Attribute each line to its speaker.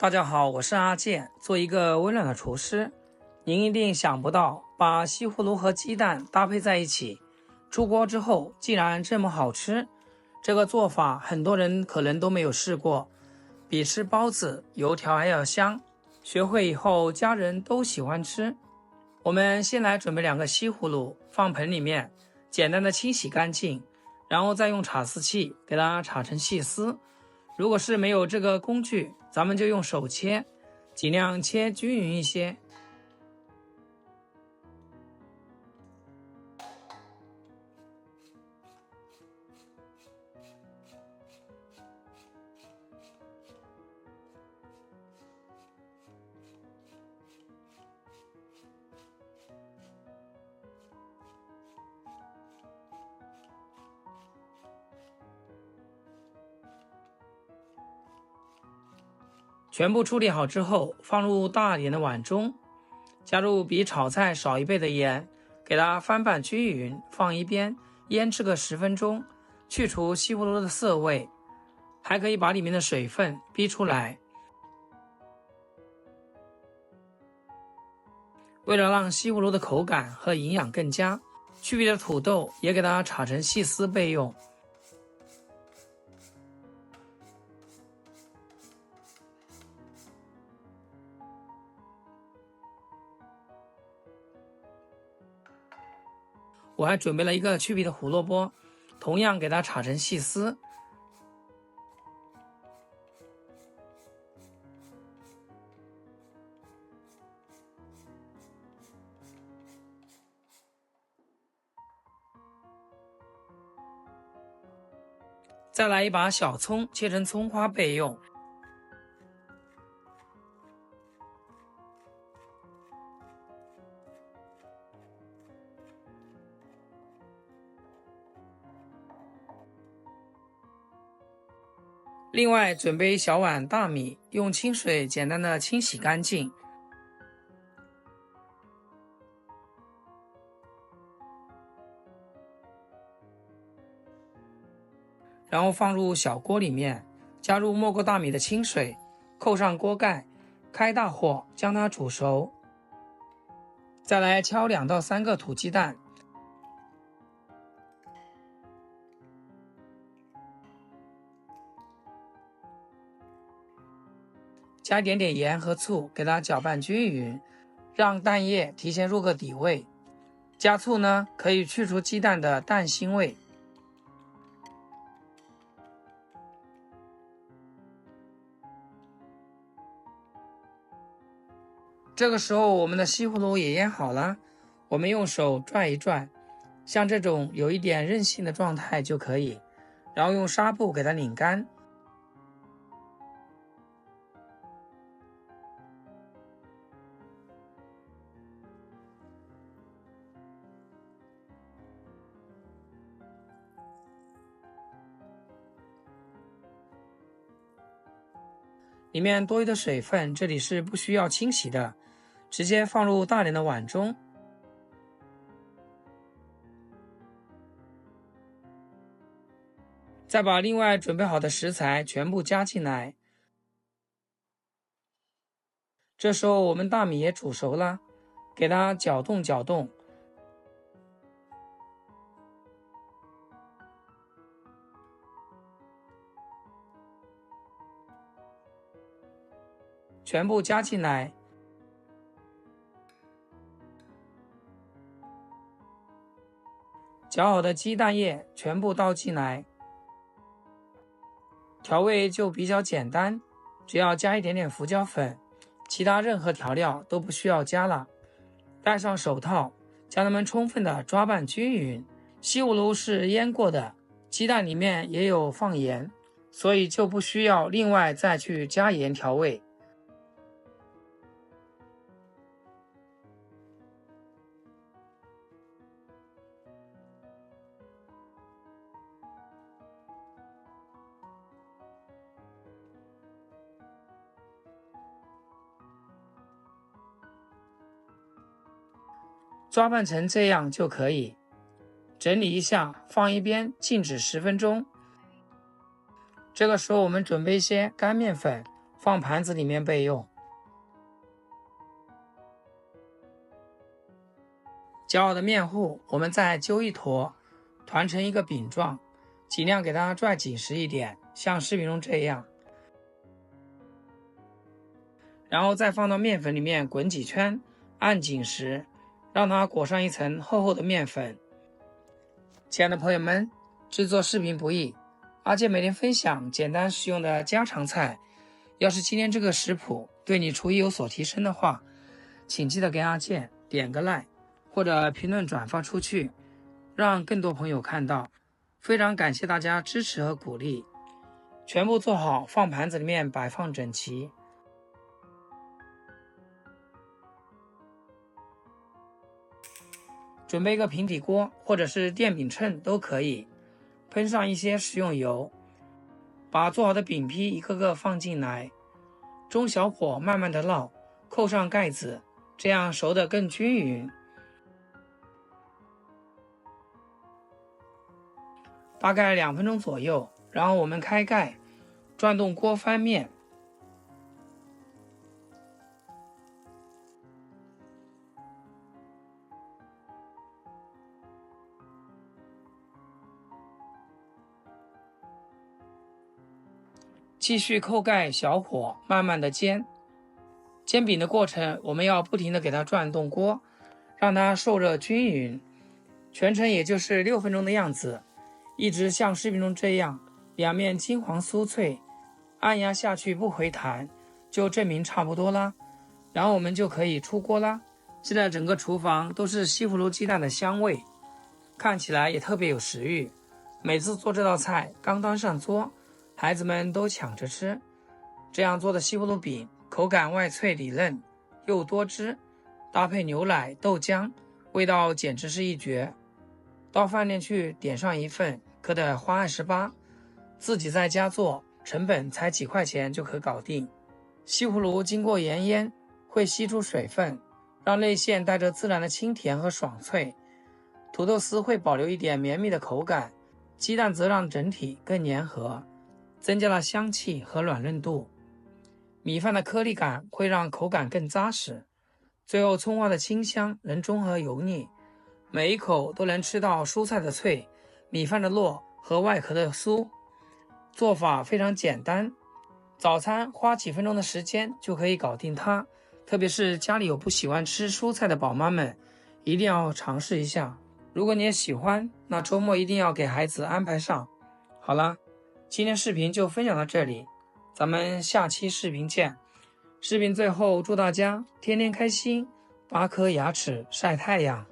Speaker 1: 大家好，我是阿健，做一个温暖的厨师。您一定想不到，把西葫芦和鸡蛋搭配在一起，出锅之后竟然这么好吃。这个做法很多人可能都没有试过，比吃包子、油条还要香。学会以后，家人都喜欢吃。我们先来准备2个西葫芦，放盆里面，简单的清洗干净，然后再用炒丝器给它炒成细丝。如果是没有这个工具，咱们就用手切，尽量切均匀一些。全部处理好之后，放入大点的碗中，加入比炒菜少1倍的盐，给它翻拌均匀，放一边腌制个10分钟，去除西葫芦的涩味，还可以把里面的水分逼出来。为了让西葫芦的口感和营养更佳，去皮的土豆也给它炒成细丝备用。我还准备了一个去皮的胡萝卜，同样给它炒成细丝。再来一把小葱，切成葱花备用。另外准备1小碗大米，用清水简单的清洗干净，然后放入小锅里面，加入没过大米的清水，扣上锅盖，开大火将它煮熟。再来敲2到3个土鸡蛋，加一点点盐和醋，给它搅拌均匀，让蛋液提前入个底味。加醋呢，可以去除鸡蛋的蛋腥味。这个时候我们的西葫芦也腌好了，我们用手拽一拽，像这种有一点韧性的状态就可以，然后用纱布给它拧干。里面多余的水分，这里是不需要清洗的，直接放入大点的碗中。再把另外准备好的食材全部加进来。这时候我们大米也煮熟了，给它搅动搅动。全部加进来，搅好的鸡蛋液全部倒进来。调味就比较简单，只要加一点点胡椒粉，其他任何调料都不需要加了。戴上手套，将它们充分的抓拌均匀。西葫芦是腌过的，鸡蛋里面也有放盐，所以就不需要另外再去加盐调味。抓拌成这样就可以，整理一下，放一边静止10分钟。这个时候我们准备一些干面粉，放盘子里面备用。搅好的面糊，我们再揪一坨，团成一个饼状，尽量给它拽紧实一点，像视频中这样。然后再放到面粉里面滚几圈，按紧实，让它裹上一层厚厚的面粉。亲爱的朋友们，制作视频不易，阿健每天分享简单实用的家常菜。要是今天这个食谱对你厨艺有所提升的话，请记得给阿健点个 like， 或者评论转发出去，让更多朋友看到。非常感谢大家支持和鼓励。全部做好，放盘子里面摆放整齐。准备一个平底锅或者是电饼秤都可以，喷上一些食用油，把做好的饼坯一个个放进来，中小火慢慢的烙，扣上盖子，这样熟得更均匀。大概2分钟左右，然后我们开盖，转动锅翻面。继续扣盖，小火慢慢的煎。煎饼的过程，我们要不停的给它转动锅，让它受热均匀。全程也就是6分钟的样子，一直像视频中这样，两面金黄酥脆，按压下去不回弹，就证明差不多啦。然后我们就可以出锅啦。现在整个厨房都是西葫芦鸡蛋的香味，看起来也特别有食欲。每次做这道菜刚端上桌，孩子们都抢着吃。这样做的西葫芦饼口感外脆里嫩，又多汁，搭配牛奶豆浆，味道简直是一绝。到饭店去点上一份，可得花28，自己在家做成本才几块钱就可搞定。西葫芦经过盐腌会吸出水分，让内馅带着自然的清甜和爽脆，土豆丝会保留一点绵密的口感，鸡蛋则让整体更粘合，增加了香气和软嫩度。米饭的颗粒感会让口感更扎实，最后葱花的清香能中和油腻，每一口都能吃到蔬菜的脆，米饭的糯和外壳的酥。做法非常简单，早餐花几分钟的时间就可以搞定它，特别是家里有不喜欢吃蔬菜的宝妈们，一定要尝试一下。如果你也喜欢，那周末一定要给孩子安排上。好了，今天视频就分享到这里，咱们下期视频见。视频最后祝大家天天开心，8颗牙齿晒太阳。